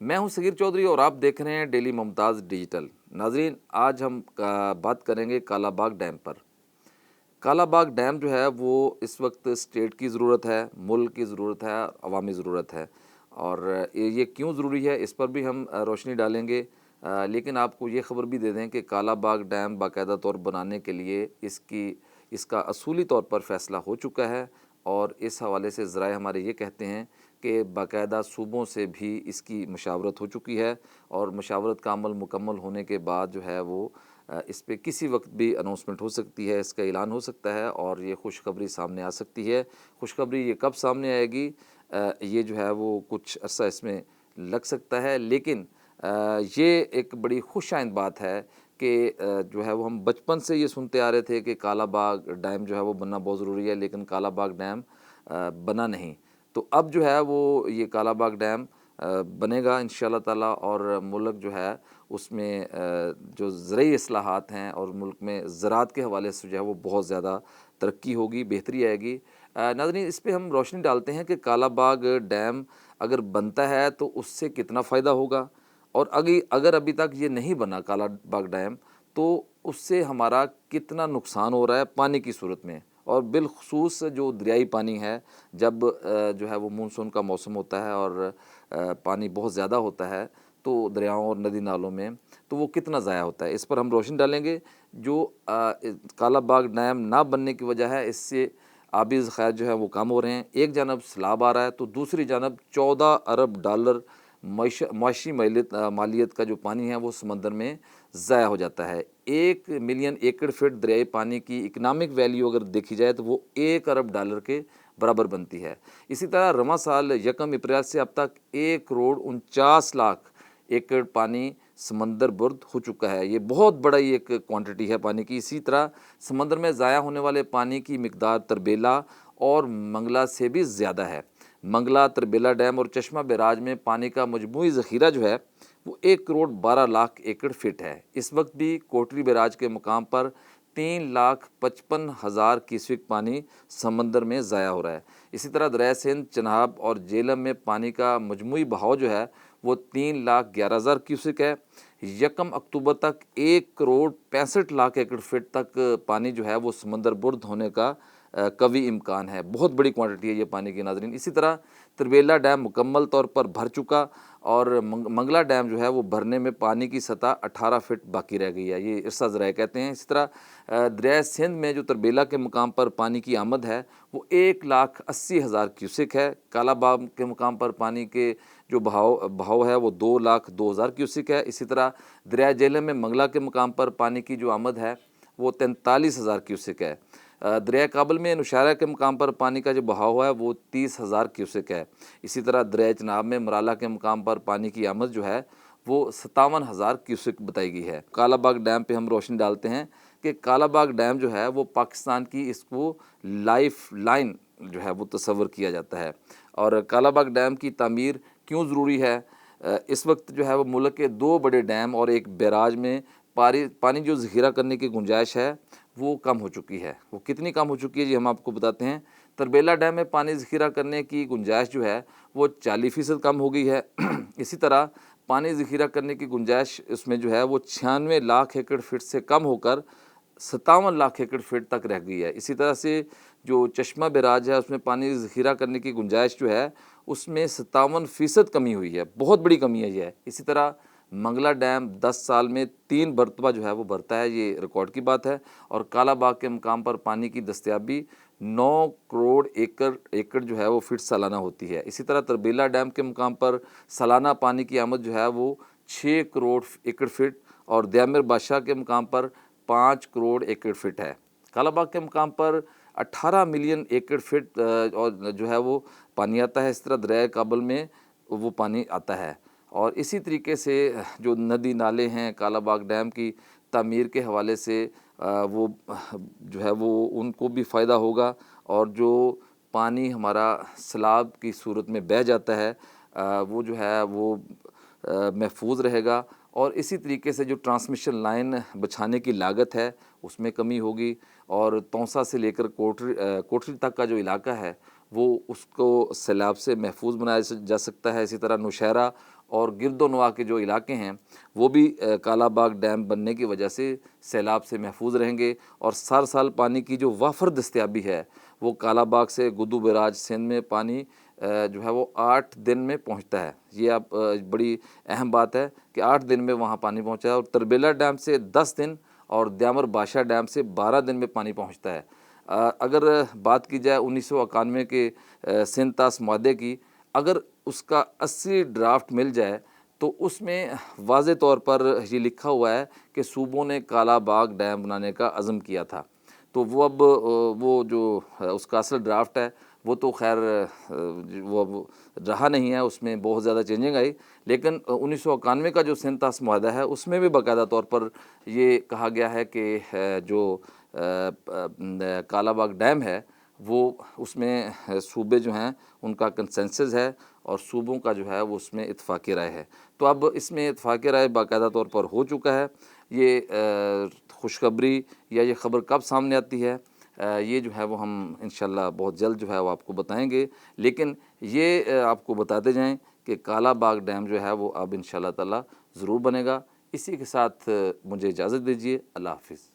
मैं हूं सगीर चौधरी और आप देख रहे हैं डेली मुमताज़ डिजिटल। नाजरीन, आज हम बात करेंगे कालाबाग डैम पर। कालाबाग डैम जो है वो इस वक्त स्टेट की ज़रूरत है, मुल्क की ज़रूरत है, अवामी ज़रूरत है। और ये क्यों ज़रूरी है इस पर भी हम रोशनी डालेंगे। लेकिन आपको ये ख़बर भी दे दें कि कालाबाग डैम बाकायदा तौर बनाने के लिए इसका असूली तौर पर फ़ैसला हो चुका है। और इस हवाले से ज़राए हमारे ये कहते हैं कि बाकायदा सूबों से भी इसकी मशावरत हो चुकी है और मशावरत का अमल मुकम्मल होने के बाद जो है वो इस पे किसी वक्त भी अनाउंसमेंट हो सकती है, इसका ऐलान हो सकता है और ये खुशखबरी सामने आ सकती है। खुशखबरी ये कब सामने आएगी, ये जो है वो कुछ अरसा इसमें लग सकता है, लेकिन ये एक बड़ी खुश आइंद बात है कि जो है वो हम बचपन से ये सुनते आ रहे थे कि कालाबाग डैम जो है वो बनना बहुत ज़रूरी है, लेकिन कालाबाग डैम बना नहीं। तो अब जो है वो ये कालाबाग डैम बनेगा इंशाअल्लाह ताला और मुल्क जो है उसमें जो ज़रई इस्लाहात हैं और मुल्क में ज़राअत के हवाले से जो है वो बहुत ज़्यादा तरक्की होगी, बेहतरी आएगी। नाज़रीन, इस पे हम रोशनी डालते हैं कि कालाबाग डैम अगर बनता है तो उससे कितना फ़ायदा होगा, और अगर अभी तक ये नहीं बना कालाबाग डैम तो उससे हमारा कितना नुकसान हो रहा है पानी की सूरत में। और बिलख़ुसूस जो दरियाई पानी है, जब जो है वो मानसून का मौसम होता है और पानी बहुत ज़्यादा होता है तो दरियाओं और नदी नालों में, तो वो कितना ज़ाया होता है, इस पर हम रोशनी डालेंगे। जो कालाबाग डैम ना बनने की वजह है, इससे आबी ज़खायर जो है वो कम हो रहे हैं। एक जानब सैलाब आ रहा है तो दूसरी जानब 14 अरब डॉलर मुआशी मालियत का जो पानी है वो समंदर में ज़ाया हो जाता है। 1 मिलियन एकड़ फीट दरियाई पानी की इकनॉमिक वैल्यू अगर देखी जाए तो वो 1 अरब डॉलर के बराबर बनती है। इसी तरह रवां साल 1 अप्रैल से अब तक 1 करोड़ 49 लाख एकड़ पानी समंदर बुर्द हो चुका है। ये बहुत बड़ा ही एक क्वांटिटी है पानी की। इसी तरह समंदर में ज़ाया होने वाले पानी की मिकदार तरबेला और मंगला से भी ज़्यादा है। मंगला, तरबेला डैम और चश्मा बैराज में पानी का मजमूई ज़ख़ीरा जो है वो 1 करोड़ 12 लाख एकड़ फिट है। इस वक्त भी कोटरी बैराज के मुकाम पर 3,55,000 क्यूसेक पानी समंदर में ज़ाया हो रहा है। इसी तरह दरिया सिंध, चनाब और जेहलम में पानी का मजमूई बहाव जो है वो 3,11,000 क्यूसेक है। 1 अक्टूबर तक 1 करोड़ 65 लाख एकड़ फिट तक पानी जो है वो समंदर बुर्द होने का कवी इम्कान है। बहुत बड़ी क्वांटिटी है ये पानी की, नाज़रीन। इसी तरह तरबेला डैम मुकम्मल तौर पर भर चुका और मंगला डैम जो है वो भरने में पानी की सतह 18 फीट बाकी रह गई है, ये इरसा ज़राए कहते हैं। इसी तरह दरिया सिंध में जो तरबेला के मुकाम पर पानी की आमद है वो 1,80,000 क्यूसेक है। कालाबाग के मुकाम पर पानी के जो बहाव है वो 2,02,000 क्यूसेक है। इसी तरह दरिया जेहलम में मंगला के मुकाम पर पानी की जो आमद है वो 43,000 क्यूसेक है। दरिया काबल में नौशहरा के मुकाम पर पानी का जो बहाव है वो 30,000 क्यूसेक है। इसी तरह दरिया चनाब में मराला के मुकाम पर पानी की आमद जो है वो 57,000 क्यूसेक बताई गई है। कालाबाग डैम पे हम रोशनी डालते हैं कि कालाबाग डैम जो है वो पाकिस्तान की इसको लाइफ लाइन जो है वो तस्वर किया जाता है। और कालाबाग डैम की तामीर क्यों ज़रूरी है? इस वक्त जो है वो मुल्क के 2 बड़े डैम और एक बैराज में पानी जो ज़ख़ीरा करने की गुंजाइश है वो कम हो चुकी है। वो कितनी कम हो चुकी है जी, हम आपको बताते हैं। तरबेला डैम में पानी ज़ख़ीरा करने की गुंजाइश जो है वो 40% कम हो गई है। इसी तरह पानी ज़ख़ीरा करने की गुंजाइश इसमें जो है वो 96 लाख एकड़ फिट से कम होकर 57 लाख एकड़ फिट तक रह गई है। इसी तरह से जो चश्मा बैराज है उसमें पानी ज़ख़ीरा करने की गुंजाइश जो है उसमें 57% कमी हुई है। बहुत बड़ी कमी है ये। इसी तरह मंगला डैम 10 साल में 3 मरतबा जो है वो भरता है, ये रिकॉर्ड की बात है। और कालाबाग के मुकाम पर पानी की दस्तयाबी 9 करोड़ एकड़ जो है वो फिट सालाना होती है। इसी तरह तरबेला डैम के मुकाम पर सालाना पानी की आमद जो है वो 6 करोड़ एकड़ फिट और दयामिर बादशाह के मुकाम पर 5 करोड़ एकड़ फिट है। कालाबाग के मुकाम पर 18 मिलियन एकड़ फिट और जो है वो पानी आता है। इस तरह दरिया काबल में वो पानी आता है। और इसी तरीके से जो नदी नाले हैं कालाबाग डैम की तामीर के हवाले से वो जो है वो उनको भी फ़ायदा होगा। और जो पानी हमारा सैलाब की सूरत में बह जाता है वो जो है वो महफूज रहेगा। और इसी तरीके से जो ट्रांसमिशन लाइन बिछाने की लागत है उसमें कमी होगी। और तौसा से लेकर कोठरी तक का जो इलाका है वो उसको सैलाब से महफूज बनाया जा सकता है। इसी तरह नौशहरा اور گرد و نواح کے جو علاقے ہیں وہ بھی کالا باغ ڈیم بننے کی وجہ سے سیلاب سے محفوظ رہیں گے، اور سال پانی کی جو وافر دستیابی ہے وہ کالا باغ سے گدو بیراج سندھ میں پانی جو ہے وہ 8 دن میں پہنچتا ہے۔ یہ اب بڑی اہم بات ہے کہ 8 دن میں وہاں پانی پہنچا ہے، اور تربیلا ڈیم سے 10 دن اور دیامر بادشاہ ڈیم سے 12 دن میں پانی پہنچتا ہے۔ اگر بات کی جائے 1991 کے سندھ طاس معاہدے کی، اگر اس کا 80 ڈرافٹ مل جائے تو اس میں واضح طور پر یہ لکھا ہوا ہے کہ صوبوں نے کالا باغ ڈیم بنانے کا عزم کیا تھا۔ تو وہ اب وہ جو اس کا اصل ڈرافٹ ہے وہ تو خیر وہ اب رہا نہیں ہے، اس میں بہت زیادہ چینجنگ آئی، لیکن 1991 کا جو سندھ طاس معاہدہ ہے اس میں بھی باقاعدہ طور پر یہ کہا گیا ہے کہ جو کالا باغ ڈیم ہے وہ اس میں صوبے جو ہیں ان کا کنسنسس ہے، اور صوبوں کا جو ہے وہ اس میں اتفاقی رائے ہے۔ تو اب اس میں اتفاقی رائے باقاعدہ طور پر ہو چکا ہے۔ یہ خوشخبری یا یہ خبر کب سامنے آتی ہے یہ جو ہے وہ ہم انشاءاللہ بہت جلد جو ہے وہ آپ کو بتائیں گے، لیکن یہ آپ کو بتاتے جائیں کہ کالا باغ ڈیم جو ہے وہ اب انشاءاللہ تعالی ضرور بنے گا۔ اسی کے ساتھ مجھے اجازت دیجیے، اللہ حافظ۔